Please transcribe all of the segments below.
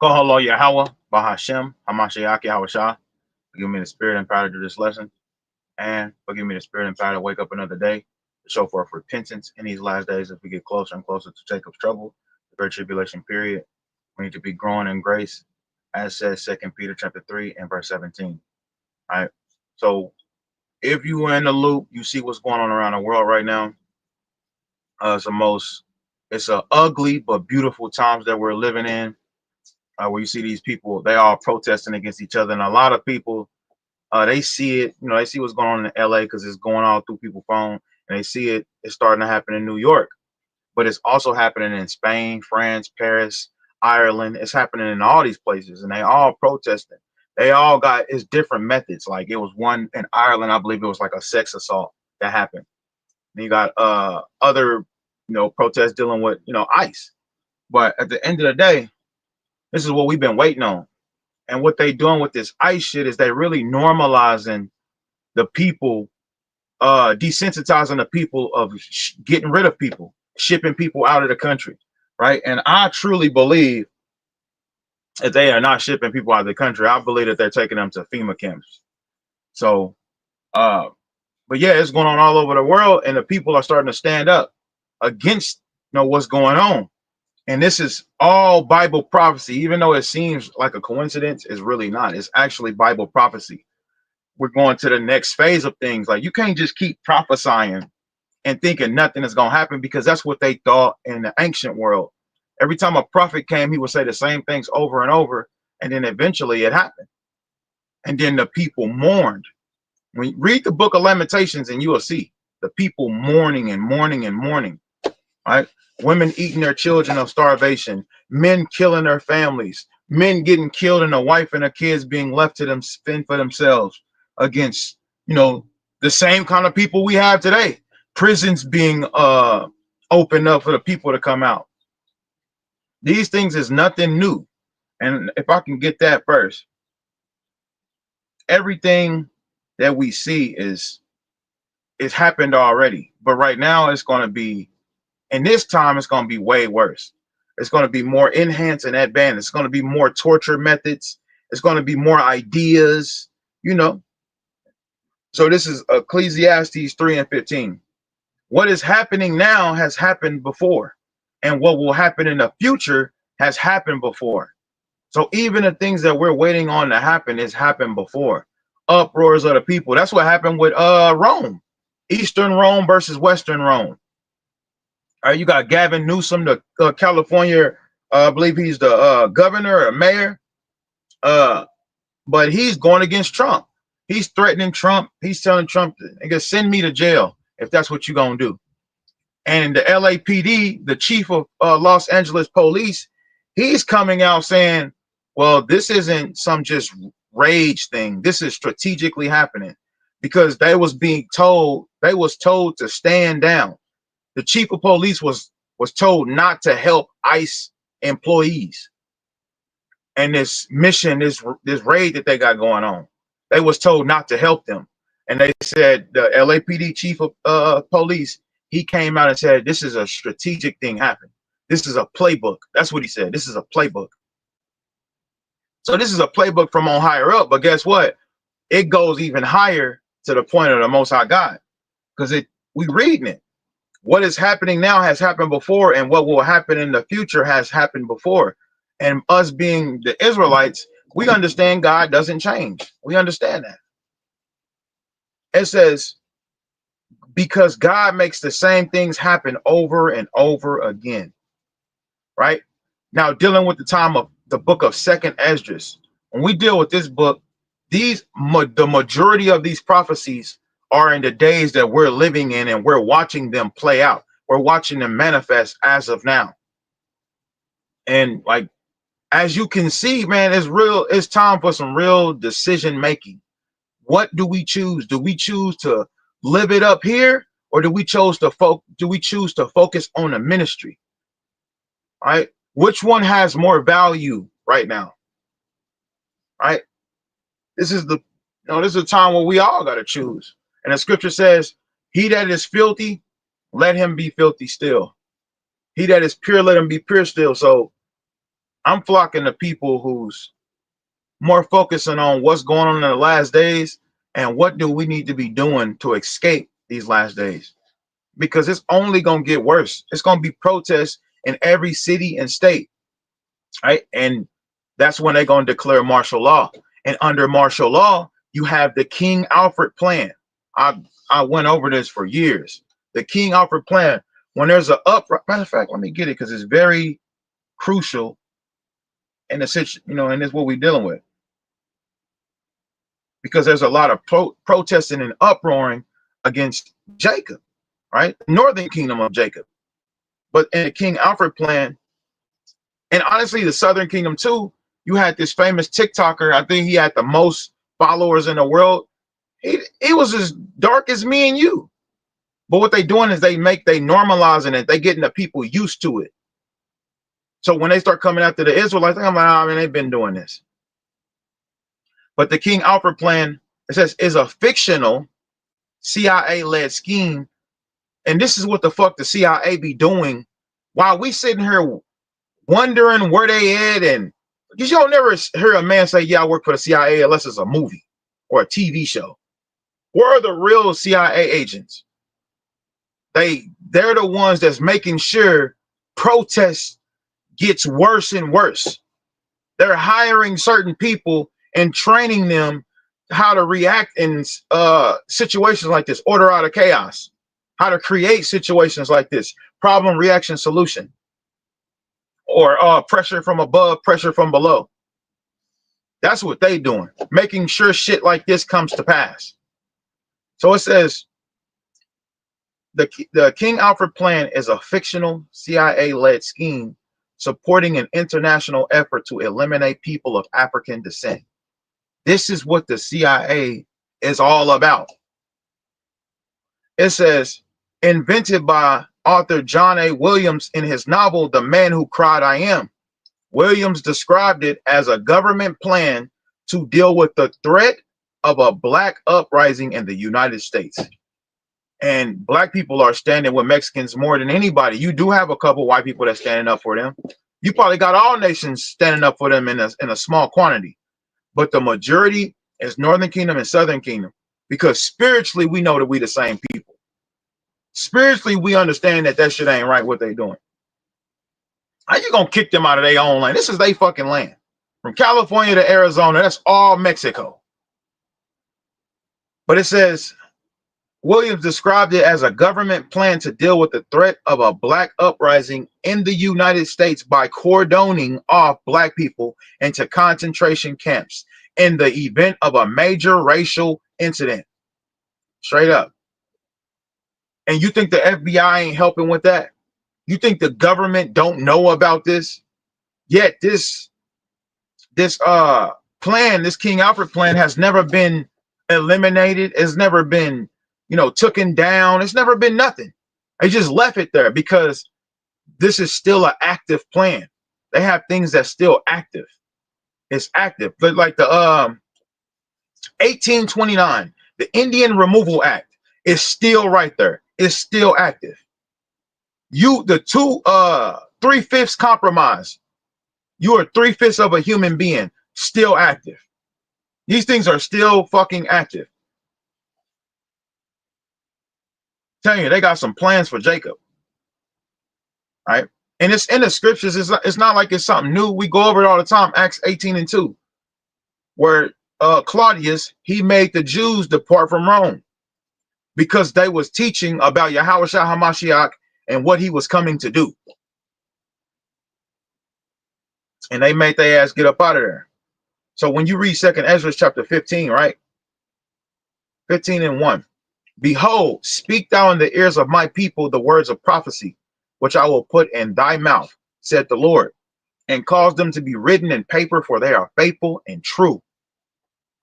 Kohalo Yahweh, Bahashem, Hamashiach Yahweh. Forgive me the spirit and power to do this lesson, and forgive me the spirit and power to wake up another day to show forth repentance in these last days as we get closer and closer to Jacob's trouble, the great tribulation period. We need to be growing in grace, as says Second Peter chapter 3 and verse 17. All right. So if you are in the loop, you see what's going on around the world right now. It's a ugly but beautiful times that we're living in, where you see these people, they all protesting against each other, and a lot of people, they see it, they see what's going on in LA because it's going all through people's phone, and they see it. It's starting to happen in New York, but it's also happening in Spain, France, Paris, Ireland. It's happening in all these places, and they all protesting. They all got it's different methods. Like it was one in Ireland, I believe it was like a sex assault that happened. And you got other protests dealing with ICE. But at the end of the day, this is what we've been waiting on. And what they doing with this ICE shit is they really normalizing the people, desensitizing the people of getting rid of people, shipping people out of the country, right? And I truly believe that they are not shipping people out of the country. I believe that they're taking them to FEMA camps. So, uh, but yeah, it's going on all over the world, and the people are starting to stand up against what's going on. And this is all Bible prophecy, even though it seems like a coincidence, it's really not. It's actually Bible prophecy. We're going to the next phase of things. Like you can't just keep prophesying and thinking nothing is going to happen, because that's what they thought in the ancient world. Every time a prophet came, he would say the same things over and over, and then eventually it happened. And then the people mourned. When you read the book of Lamentations, and you will see the people mourning and mourning and mourning, right? Women eating their children of starvation, men killing their families, men getting killed, and a wife and their kids being left to them fend for themselves against, the same kind of people we have today. Prisons being opened up for the people to come out. These things is nothing new. And if I can get that first, everything that we see is happened already. But right now it's going to be, and this time it's going to be way worse. It's going to be more enhanced and advanced. It's going to be more torture methods. It's going to be more ideas, So this is Ecclesiastes 3 and 15. What is happening now has happened before, and what will happen in the future has happened before. So even the things that we're waiting on to happen has happened before. Uproars of the people. That's what happened with Rome, Eastern Rome versus Western Rome. All right, you got Gavin Newsom, the California, I believe he's the governor or mayor, but he's going against Trump. He's threatening Trump. He's telling Trump, "Nigga, send me to jail if that's what you're gonna do." And the LAPD, the chief of Los Angeles police, he's coming out saying, "Well, this isn't some just rage thing. This is strategically happening because they was told to stand down." The chief of police was told not to help ICE employees and this mission, this raid that they got going on. They was told not to help them, and they said the LAPD chief of police, he came out and said this is a strategic thing happening. This is a playbook. That's what he said. This is a playbook. So this is a playbook from on higher up. But guess what? It goes even higher to the point of the Most High God, because we reading it. What is happening now has happened before, and what will happen in the future has happened before. And us being the Israelites, we understand God doesn't change. We understand that. It says, because God makes the same things happen over and over again. Right? Now, dealing with the time of the book of Second Esdras, when we deal with this book, the majority of these prophecies are in the days that we're living in, and we're watching them play out. We're watching them manifest as of now. And like, as you can see, man, it's time for some real decision making. What do we choose? Do we choose to live it up here, or do we choose to focus on the ministry? All right? Which one has more value right now? Right? This is a time where we all got to choose. And the scripture says, he that is filthy, let him be filthy still. He that is pure, let him be pure still. So I'm flocking to people who's more focusing on what's going on in the last days and what do we need to be doing to escape these last days. Because it's only going to get worse. It's going to be protests in every city and state, right? And that's when they're going to declare martial law. And under martial law, you have the King Alfred plan. I went over this for years. The King Alfred plan. When there's an upright, matter of fact, let me get it because it's very crucial in the situation, and it's what we're dealing with. Because there's a lot of protesting and uproaring against Jacob, right? Northern kingdom of Jacob. But in the King Alfred plan, and honestly, the Southern Kingdom too, you had this famous TikToker. I think he had the most followers in the world. He was as dark as me and you. But what they doing is they normalizing it. They getting the people used to it. So when they start coming after the Israelites, I'm like, oh man, they've been doing this. But the King Alfred plan, it says, is a fictional CIA-led scheme. And this is what the fuck the CIA be doing while we sitting here wondering where they at. And because you don't never hear a man say, yeah, I work for the CIA unless it's a movie or a TV show. Where are the real CIA agents? They're the ones that's making sure protests gets worse and worse. They're hiring certain people and training them how to react in situations like this, order out of chaos, how to create situations like this, problem, reaction, solution, or pressure from above, pressure from below. That's what they doing, making sure shit like this comes to pass. So it says, the King Alfred plan is a fictional CIA-led scheme supporting an international effort to eliminate people of African descent. This is what the CIA is all about. It says, invented by author John A. Williams in his novel, The Man Who Cried I Am. Williams described it as a government plan to deal with the threat of a black uprising in the United States. And black people are standing with Mexicans more than anybody. You do have a couple white people that's standing up for them. You probably got all nations standing up for them in a small quantity. But the majority is Northern Kingdom and Southern Kingdom. Because spiritually, we know that we the same people. Spiritually, we understand that shit ain't right what they doing. How you gonna kick them out of their own land? This is their fucking land. From California to Arizona, that's all Mexico. But it says, Williams described it as a government plan to deal with the threat of a black uprising in the United States by cordoning off black people into concentration camps in the event of a major racial incident. Straight up. And you think the FBI ain't helping with that? You think the government don't know about this? Yet this plan, this King Alfred plan, has never been eliminated. It's never been, taken down. It's never been nothing. They just left it there because this is still an active plan. They have things that's still active. It's active. But like the 1829, the Indian Removal Act is still right there. It's still active. The 3/5 compromise. You are 3/5 of a human being, still active. These things are still fucking active. Telling you, they got some plans for Jacob, right? And it's in the scriptures. It's not like it's something new. We go over it all the time. Acts 18:2, where Claudius, he made the Jews depart from Rome because they was teaching about Yahushua HaMashiach and what he was coming to do. And they made their ass get up out of there. So when you read 2nd Ezra chapter 15, right? 15:1. Behold, speak thou in the ears of my people the words of prophecy, which I will put in thy mouth, said the Lord, and cause them to be written in paper, for they are faithful and true.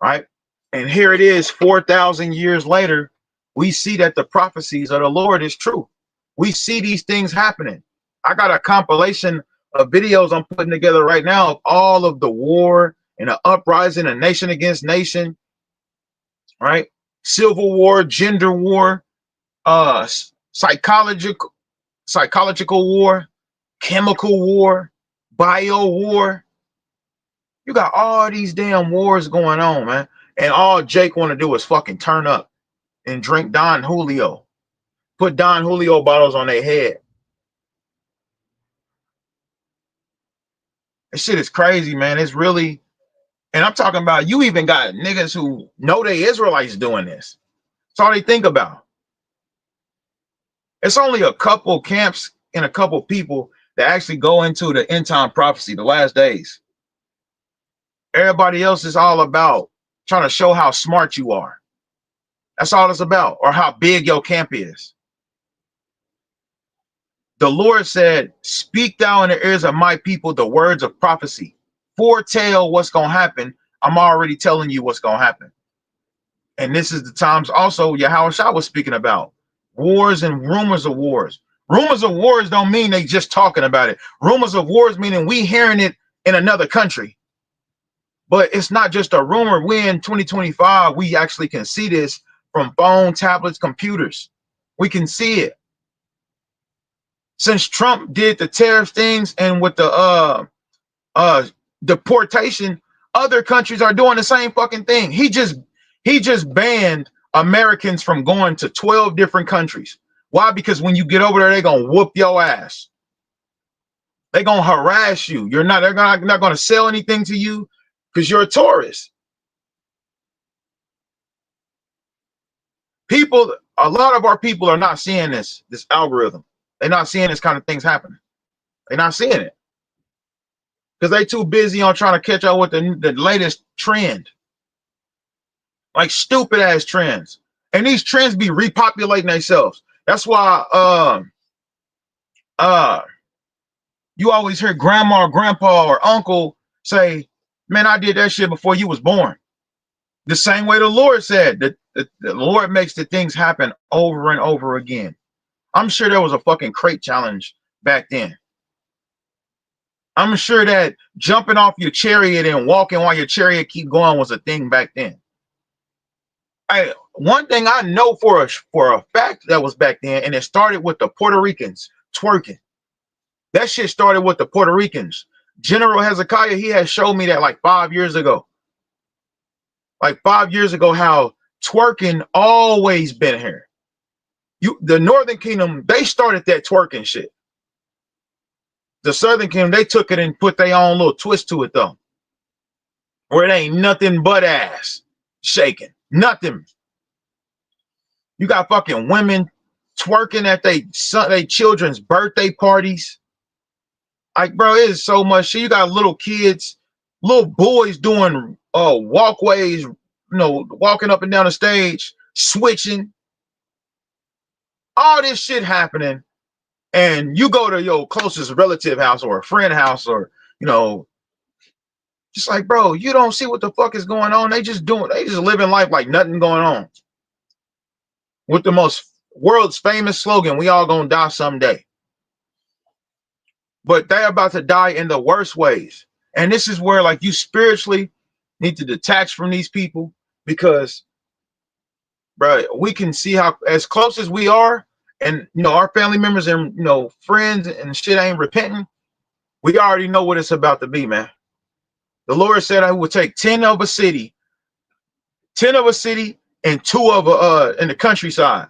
Right? And here it is, 4,000 years later, we see that the prophecies of the Lord is true. We see these things happening. I got a compilation of videos I'm putting together right now of all of the war and the uprising, a nation against nation, right? Civil war, gender war, psychological war, chemical war, bio war, You got all these damn wars going on, man. And all Jake want to do is fucking turn up and drink Don Julio. Put Don Julio bottles on their head. This shit is crazy, man. It's really, and I'm talking about you even got niggas who know they Israelites doing this. That's all they think about. It's only a couple camps and a couple people that actually go into the end time prophecy, the last days. Everybody else is all about trying to show how smart you are. That's all it's about, or how big your camp is. The Lord said, speak thou in the ears of my people the words of prophecy. Foretell what's going to happen. I'm already telling you what's going to happen. And this is the times also Yahushua was speaking about. Wars and rumors of wars. Rumors of wars don't mean they just talking about it. Rumors of wars meaning we hearing it in another country. But it's not just a rumor. We in 2025, we actually can see this from phone, tablets, computers. We can see it. Since Trump did the tariff things and with the deportation, other countries are doing the same fucking thing. He just banned Americans from going to 12 different countries. Why? Because when you get over there, they're gonna whoop your ass. They're gonna harass you. They're not gonna sell anything to you because you're a tourist. People, a lot of our people are not seeing this algorithm. They're not seeing this kind of things happening. They're not seeing it because they too busy on trying to catch up with the latest trend, like stupid ass trends. And these trends be repopulating themselves. That's why you always hear grandma or grandpa or uncle say, man, I did that shit before you was born. The same way the Lord said that the Lord makes the things happen over and over again. I'm sure there was a fucking crate challenge back then. I'm sure that jumping off your chariot and walking while your chariot keep going was a thing back then. One thing I know for a fact that was back then, and it started with the Puerto Ricans twerking. That shit started with the Puerto Ricans. General Hezekiah, he had showed me that like 5 years ago. Like 5 years ago, how twerking always been here. The Northern Kingdom, they started that twerking shit. The Southern Kingdom, they took it and put their own little twist to it though. Where it ain't nothing but ass shaking. Nothing. You got fucking women twerking at they children's birthday parties. Like, bro, it is so much shit. You got little kids, little boys doing walkways, walking up and down the stage, switching. All this shit happening. And you go to your closest relative house or a friend house or, just like, bro, you don't see what the fuck is going on. They just living life like nothing going on. With the most world's famous slogan, we all gonna die someday. But they're about to die in the worst ways. And this is where like you spiritually need to detach from these people because, bro, we can see how as close as we are and, our family members and, friends and shit ain't repenting. We already know what it's about to be, man. The Lord said I would take 10 of a city and 2 of in the countryside.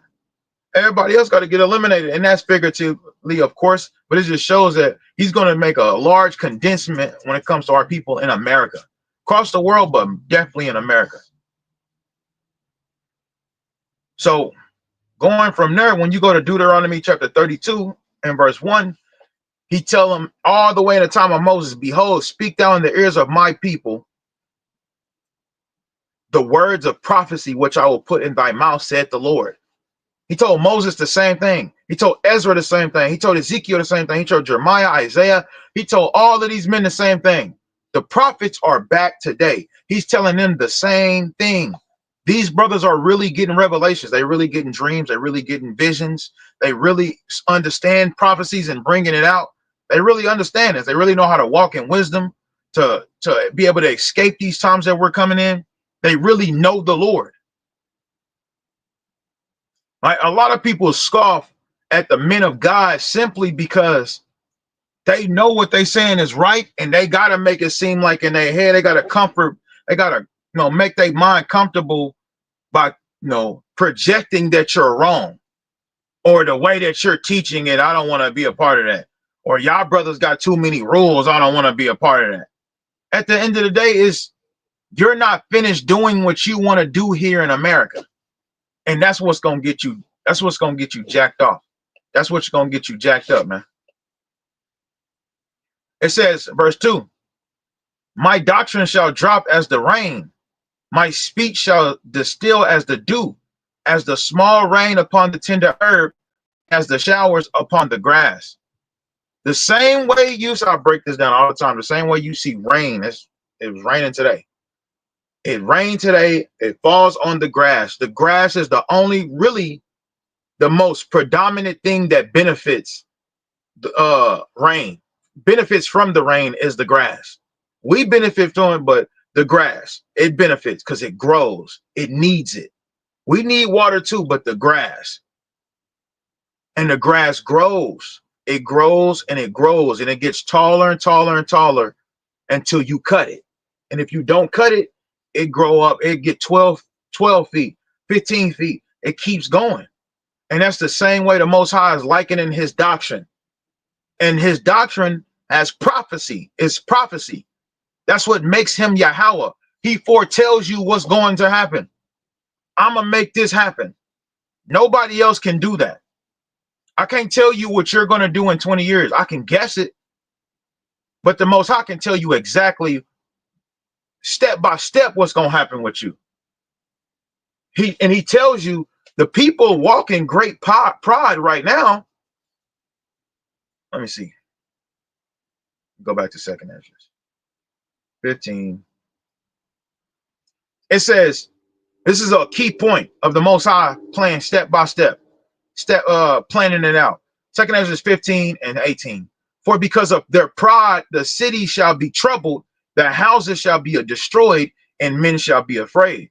Everybody else got to get eliminated, and that's figuratively, of course, but it just shows that he's going to make a large condensement when it comes to our people in America, across the world, but definitely in America. So going from there, when you go to Deuteronomy chapter 32 and verse 1, he tell them all the way in the time of Moses, behold, speak thou in the ears of my people the words of prophecy which I will put in thy mouth, said the Lord. He told Moses the same thing. He told Ezra the same thing. He told Ezekiel the same thing. He told Jeremiah, Isaiah. He told all of these men the same thing. The prophets are back today. He's telling them the same thing. These brothers are really getting revelations. They're really getting dreams. They're really getting visions. They really understand prophecies and bringing it out. They really understand this. They really know how to walk in wisdom to be able to escape these times that we're coming in. They really know the Lord. Like a lot of people scoff at the men of God simply because They know what they saying is right, and they gotta make it seem like in their head, they gotta make their mind comfortable by projecting that you're wrong, or the way that you're teaching it. I don't want to be a part of that. Or y'all brothers got too many rules. I don't want to be a part of that. At the end of the day, you're not finished doing what you want to do here in America. And that's what's gonna get you, jacked off. That's what's gonna get you jacked up, man. It says, verse 2, my doctrine shall drop as the rain, my speech shall distill as the dew, as the small rain upon the tender herb, as the showers upon the grass. The same way I break this down all the time, the same way you see rain, it was raining today. It rained today, it falls on the grass. The grass is really the most predominant thing that benefits the rain. Benefits from the rain is the grass. We benefit from it, but the grass, it benefits because it grows. It needs it. We need water too, but the grass. And the grass grows. It grows and it grows and it gets taller and taller and taller until you cut it. And if you don't cut it, it grow up, it get 12 feet, 15 feet. It keeps going. And that's the same way the Most High is likening his doctrine. And his doctrine has prophecy. It's prophecy. That's what makes him Yahweh. He foretells you what's going to happen. I'm going to make this happen. Nobody else can do that. I can't tell you what you're going to do in 20 years. I can guess it. But the Most High can tell you exactly, step by step, what's going to happen with you. He tells you the people walk in great pride right now. Let me see. Go back to 2nd Ezra 15. It says, this is a key point of the Most High playing step by step, planning it out. 2nd Ezra 15 and 18. For because of their pride, the city shall be troubled, the houses shall be destroyed, and men shall be afraid.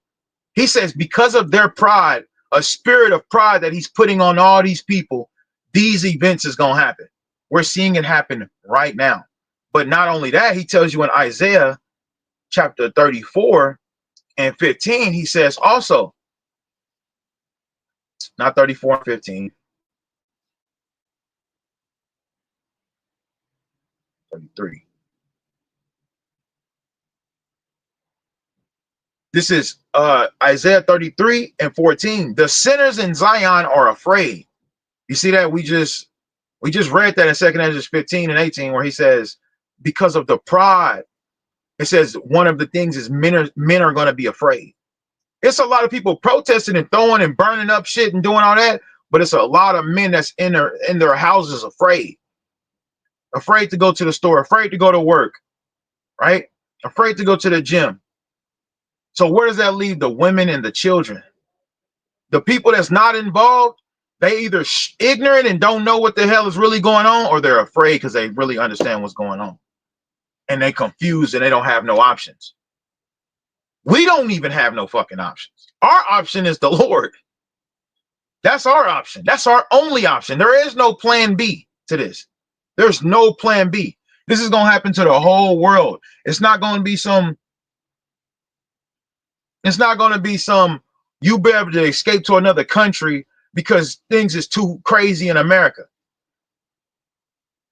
He says, because of their pride, a spirit of pride that he's putting on all these people, these events is going to happen. We're seeing it happen right now. But not only that, he tells you in Isaiah chapter 34 and 15, he says also, not 34 and 15, 33. This is Isaiah 33 and 14. The sinners in Zion are afraid. You see that? We just read that in 2nd Ezra 15 and 18, where he says, because of the pride, it says one of the things is men are going to be afraid. It's a lot of people protesting and throwing and burning up shit and doing all that, but it's a lot of men that's in their houses afraid to go to the store, afraid to go to work, right? Afraid to go to the gym. So where does that leave the women and the children? The people that's not involved, they either ignorant and don't know what the hell is really going on, or they're afraid because they really understand what's going on. And they confused and they don't have no options. We don't even have no fucking options. Our option is the Lord. That's our option. That's our only option. There is no plan B to this. There's no plan B. This is going to happen to the whole world. It's not going to be some, you be able to escape to another country because things is too crazy in America.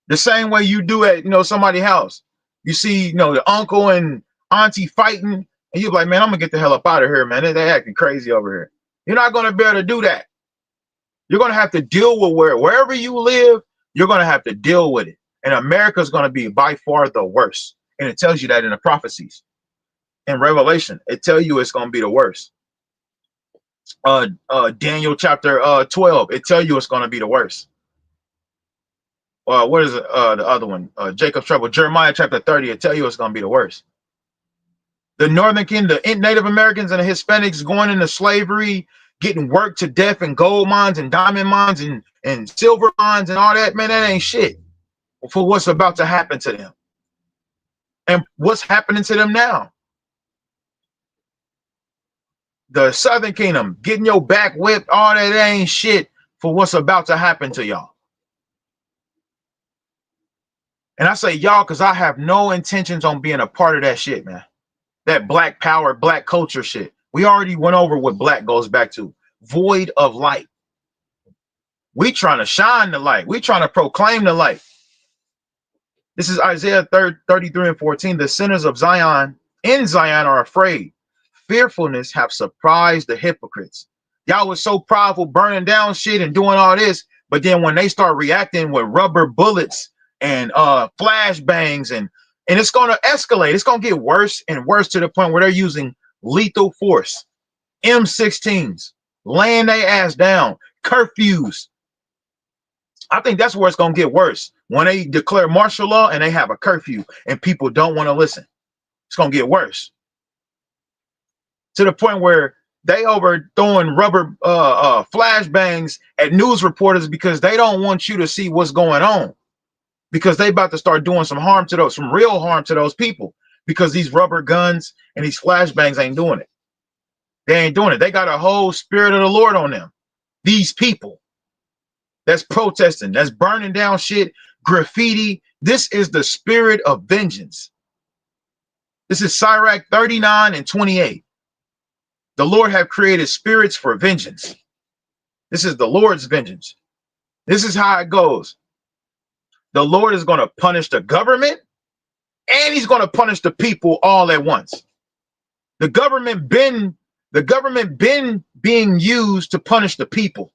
The same way you do at, somebody's house. You see, the uncle and auntie fighting, and you're like, man, I'm gonna get the hell up out of here, man. They acting crazy over here. You're not gonna be able to do that. You're gonna have to deal with wherever you live, you're gonna have to deal with it. And America's gonna be by far the worst. And it tells you that in the prophecies. In Revelation, it tells you it's gonna be the worst. Daniel chapter 12, it tells you it's gonna be the worst. What is it? The other one? Jacob's trouble. Jeremiah chapter 30, it tells you it's gonna be the worst. The Northern Kingdom, the Native Americans and the Hispanics going into slavery, getting worked to death in gold mines and diamond mines and silver mines and all that, man, that ain't shit for what's about to happen to them. And what's happening to them now? The Southern Kingdom, getting your back whipped, all that ain't shit for what's about to happen to y'all. And I say y'all because I have no intentions on being a part of that shit, man. That black power, black culture shit. We already went over what black goes back to. Void of light. We trying to shine the light. We trying to proclaim the light. This is Isaiah 33 and 14. The sinners of Zion in Zion are afraid. Fearfulness have surprised the hypocrites. Y'all was so proudful burning down shit and doing all this, but then when they start reacting with rubber bullets and flashbangs and it's going to escalate. It's going to get worse and worse to the point where they're using lethal force, M16s, laying their ass down, curfews. I think that's where it's going to get worse. When they declare martial law and they have a curfew and people don't want to listen, it's going to get worse. To the point where they over throwing rubber flashbangs at news reporters because they don't want you to see what's going on. Because they about to start doing some harm to those, some real harm to those people. Because these rubber guns and these flashbangs ain't doing it. They ain't doing it. They got a whole spirit of the Lord on them. These people that's protesting, that's burning down shit, graffiti. This is the spirit of vengeance. This is Sirach 39 and 28. The Lord have created spirits for vengeance. This is the Lord's vengeance. This is how it goes. The Lord is going to punish the government and he's going to punish the people all at once. The government been being used to punish the people.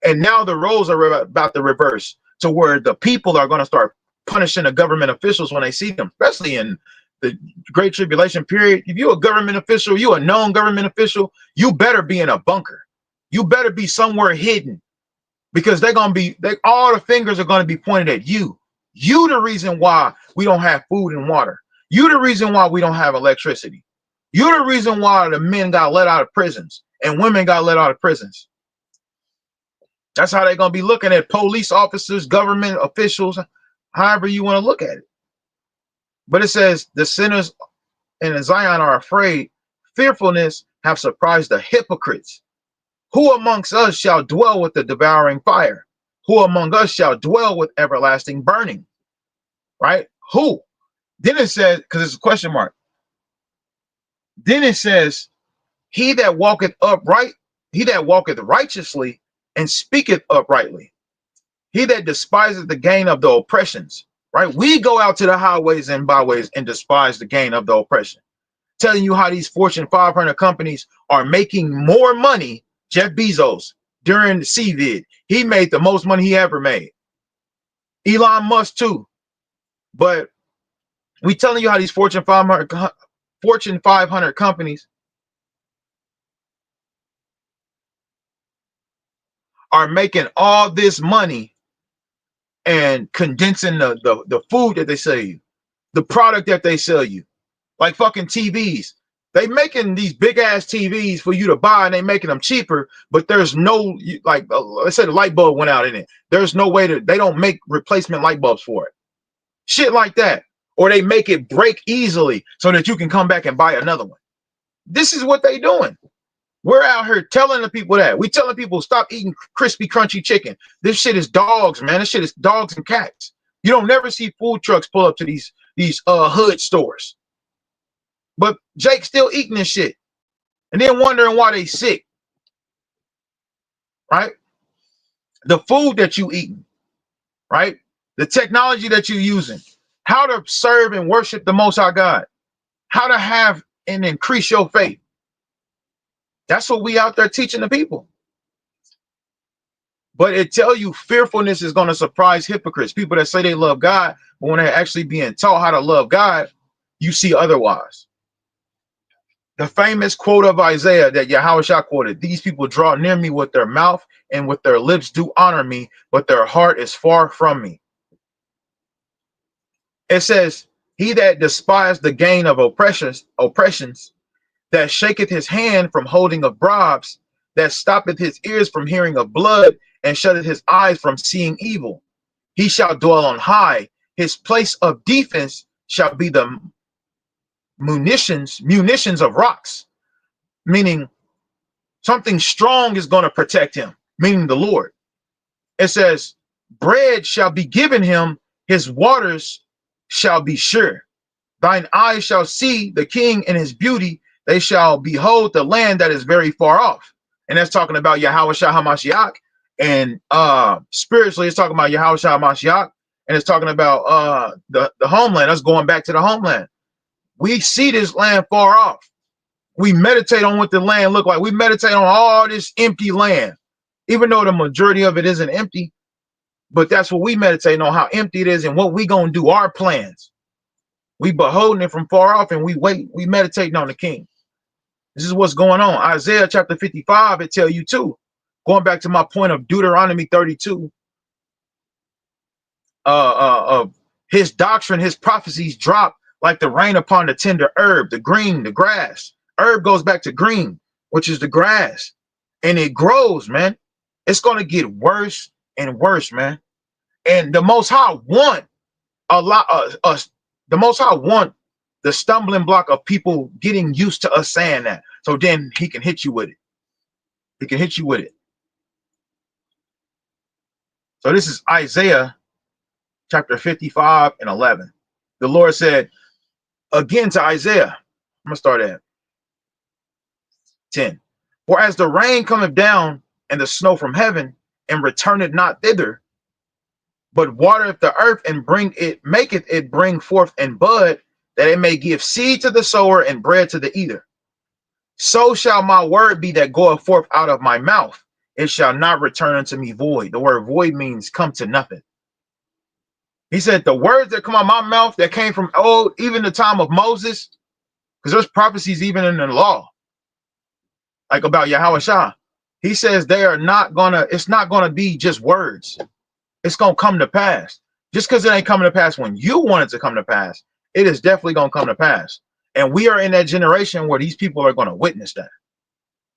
And now the roles are about to reverse to where the people are going to start punishing the government officials when they see them, especially in the Great Tribulation period. If you're a government official, you a known government official, you better be in a bunker. You better be somewhere hidden because they're going to be, all the fingers are going to be pointed at you. You the reason why we don't have food and water. You the reason why we don't have electricity. You the reason why the men got let out of prisons and women got let out of prisons. That's how they're going to be looking at police officers, government officials, however you want to look at it. But it says the sinners in Zion are afraid. Fearfulness have surprised the hypocrites. Who amongst us shall dwell with the devouring fire? Who among us shall dwell with everlasting burning? Right? Who? Then it says, because it's a question mark. Then it says, he that walketh upright, he that walketh righteously and speaketh uprightly. He that despises the gain of the oppressions. Right? We go out to the highways and byways and despise the gain of the oppression. Telling you how these Fortune 500 companies are making more money. Jeff Bezos, during the COVID, he made the most money he ever made. Elon Musk too. But we telling you how these Fortune 500 companies are making all this money and condensing the food that they sell you, the product that they sell you, like fucking TVs. They making these big ass TVs for you to buy and they making them cheaper, but there's no, like, let's say the light bulb went out in it. There's no way to, they don't make replacement light bulbs for it. Shit like that. Or they make it break easily so that you can come back and buy another one. This is what they doing. We're out here telling the people that. We telling people stop eating crispy, crunchy chicken. This shit is dogs, man. This shit is dogs and cats. You don't never see food trucks pull up to these hood stores. But Jake's still eating this shit. And then wondering why they sick. Right? The food that you eating. Right? The technology that you're using. How to serve and worship the Most High God. How to have and increase your faith. That's what we out there teaching the people. But it tell you fearfulness is going to surprise hypocrites. People that say they love God, but when they're actually being taught how to love God, you see otherwise. The famous quote of Isaiah that Yahushua quoted, these people draw near me with their mouth and with their lips do honor me, but their heart is far from me. It says, he that despised the gain of oppressions, that shaketh his hand from holding of bribes, that stoppeth his ears from hearing of blood, and shutteth his eyes from seeing evil. He shall dwell on high. His place of defense shall be the munitions of rocks, meaning something strong is going to protect him, meaning the Lord. It says, bread shall be given him his waters shall be sure. Thine eyes shall see the king in his beauty. They shall behold the land that is very far off. And that's talking about Yahweh Shah HaMashiach. And spiritually, it's talking about Yahweh Shah HaMashiach. And it's talking about the homeland. That's going back to the homeland. We see this land far off. We meditate on what the land look like. We meditate on all this empty land, even though the majority of it isn't empty. But that's what we meditate on, how empty it is and what we gonna do, our plans. We beholding it from far off and we wait, we meditating on the king. This is what's going on. Isaiah chapter 55, it tell you too. Going back to my point of Deuteronomy 32, of his doctrine, his prophecies drop like the rain upon the tender herb, the green, the grass. Herb goes back to green, which is the grass. And it grows, man. It's going to get worse and worse, man. And the Most High want a lot us. The Most High want the stumbling block of people getting used to us saying that. So then he can hit you with it. He can hit you with it. So this is Isaiah chapter 55 and 11. The Lord said again to Isaiah, I'm going to start at 10. For as the rain cometh down and the snow from heaven and returneth not thither, but watereth the earth and maketh it bring forth and bud, that it may give seed to the sower and bread to the eater. So shall my word be that goeth forth out of my mouth. It shall not return unto me void. The word void means come to nothing. He said the words that come out of my mouth that came from old, even the time of Moses, because there's prophecies even in the law, like about Yahweh Shah. He says they are not gonna, it's not gonna be just words. It's gonna come to pass. Just because it ain't coming to pass when you want it to come to pass, it is definitely gonna come to pass. And we are in that generation where these people are gonna witness that.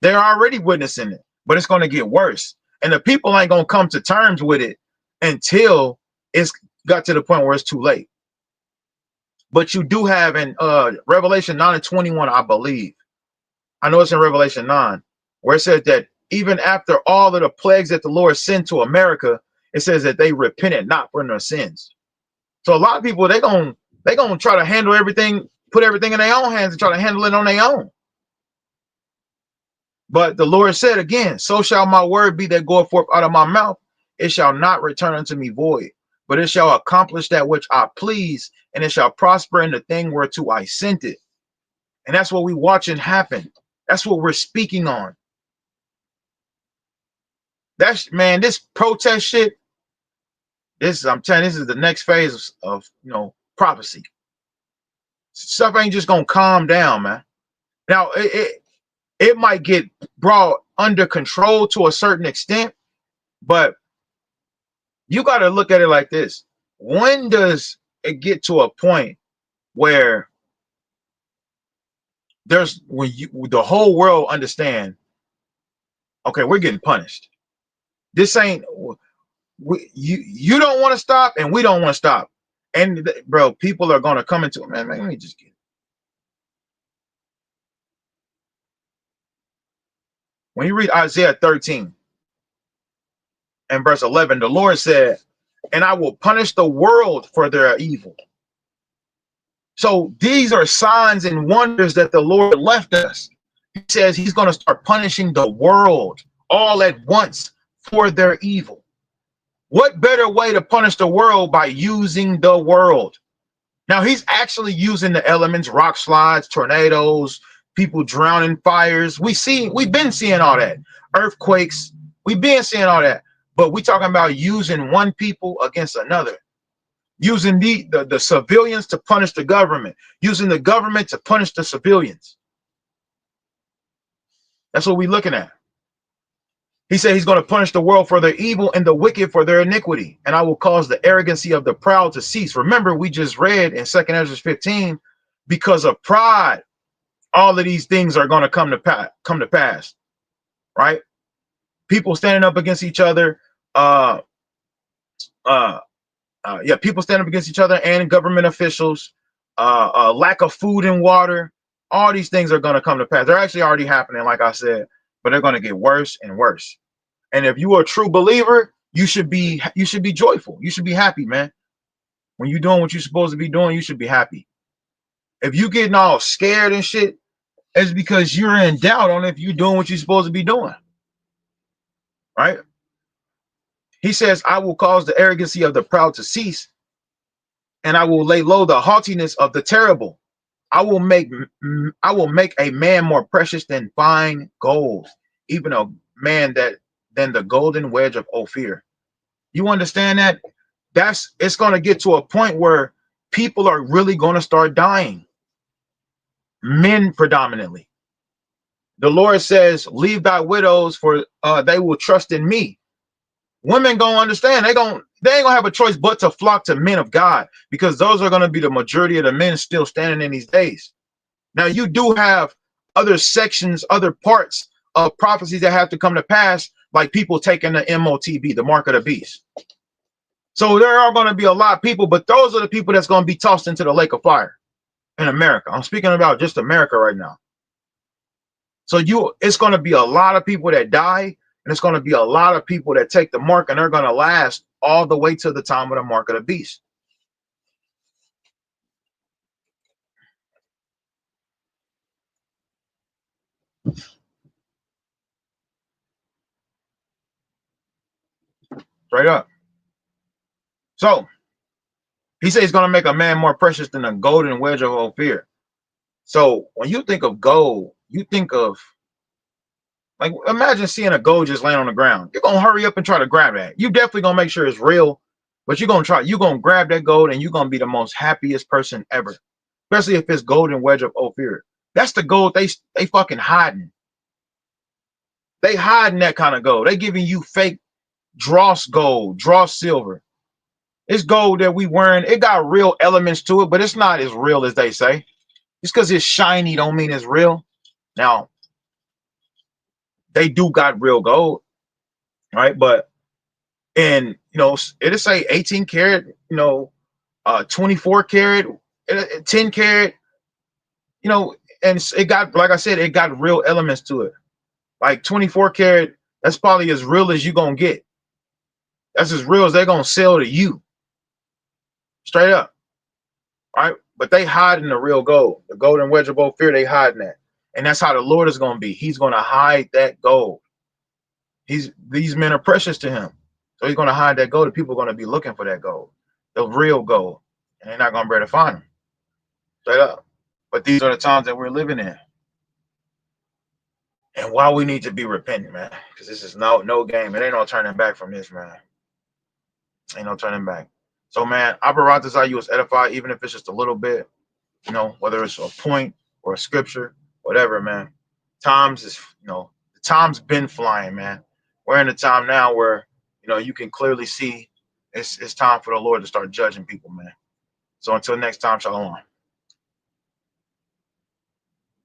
They're already witnessing it, but it's gonna get worse. And the people ain't gonna come to terms with it until it's got to the point where it's too late. But you do have in Revelation 9 and 21, I believe. I know it's in Revelation 9, where it says that even after all of the plagues that the Lord sent to America, it says that they repented not for their sins. So a lot of people, they're gonna try to handle everything, put everything in their own hands and try to handle it on their own. But the Lord said again, so shall my word be that goeth forth out of my mouth. It shall not return unto me void, but it shall accomplish that which I please, and it shall prosper in the thing whereto I sent it. And that's what we watching happen. That's what we're speaking on. That's, man, this protest shit, this, I'm telling you, this is the next phase of prophecy. Stuff ain't just gonna calm down, man. Now it might get brought under control to a certain extent, but you got to look at it like this. When does it get to a point where the whole world understand, okay, we're getting punished. This ain't, you don't want to stop and we don't want to stop. And bro, people are going to come into it. Man, let me just get it. When you read Isaiah 13 and verse 11, the Lord said, and I will punish the world for their evil. So these are signs and wonders that the Lord left us. He says he's going to start punishing the world all at once for their evil. What better way to punish the world by using the world? Now he's actually using the elements, rock slides, tornadoes, people drowning, fires. We've been seeing all that. Earthquakes, we've been seeing all that. But we're talking about using one people against another. Using the civilians to punish the government, using the government to punish the civilians. That's what we're looking at. He said he's going to punish the world for their evil and the wicked for their iniquity. And I will cause the arrogancy of the proud to cease. Remember, we just read in 2 Ezra 15, because of pride, all of these things are going to come to pass, right? People standing up against each other, people standing up against each other and government officials, lack of food and water. All these things are going to come to pass. They're actually already happening, like I said, but they're going to get worse and worse. And if you are a true believer, you should be joyful. You should be happy, man. When you're doing what you're supposed to be doing, you should be happy. If you getting all scared and shit, it's because you're in doubt on if you're doing what you're supposed to be doing. Right? He says, I will cause the arrogancy of the proud to cease, and I will lay low the haughtiness of the terrible. I will make a man more precious than fine gold, even a man than the golden wedge of Ophir. You understand that? It's going to get to a point where people are really going to start dying. Men predominantly. The Lord says, leave thy widows, for they will trust in me. Women gonna understand. They ain't gonna have a choice but to flock to men of God, because those are gonna be the majority of the men still standing in these days. Now, you do have other sections, other parts of prophecies that have to come to pass, like people taking the MOTB, the mark of the beast. So there are going to be a lot of people, but those are the people that's going to be tossed into the lake of fire in America. I'm speaking about just America right now. So it's going to be a lot of people that die, and it's going to be a lot of people that take the mark, and they're going to last all the way to the time of the mark of the beast. Straight up. So he says he's going to make a man more precious than a golden wedge of Ophir. So when you think of gold, you think of, like, imagine seeing a gold just laying on the ground. You're going to hurry up and try to grab that. You definitely going to make sure it's real, but you're going to grab that gold, and you're going to be the most happiest person ever, especially if it's golden wedge of Ophir. That's the gold they fucking hiding. They hiding that kind of gold. They giving you fake dross gold, dross silver. It's gold that we wearing. It got real elements to it, but it's not as real as they say. Just because it's shiny don't mean it's real. Now, they do got real gold, right? But, and it'll say 18 karat, 24 karat, 10 karat, and it got, like I said, it got real elements to it. Like 24 karat, that's probably as real as you gonna get. That's as real as they're gonna sell to you. Straight up. Right? But they hiding the real gold. The golden wedge of Ophir, they hiding that. And that's how the Lord is gonna be. He's gonna hide that gold. These men are precious to him. So he's gonna hide that gold, and people are gonna be looking for that gold, the real gold. And they're not gonna be able to find them. Straight up. But these are the times that we're living in. And why we need to be repentant, man. Because this is no game. It ain't no turning back from this, man. Ain't no turning back. So, man, Abaratazai, you was edified, even if it's just a little bit, whether it's a point or a scripture, whatever, man. The time's been flying, man. We're in a time now where, you can clearly see it's time for the Lord to start judging people, man. So until next time, shalom.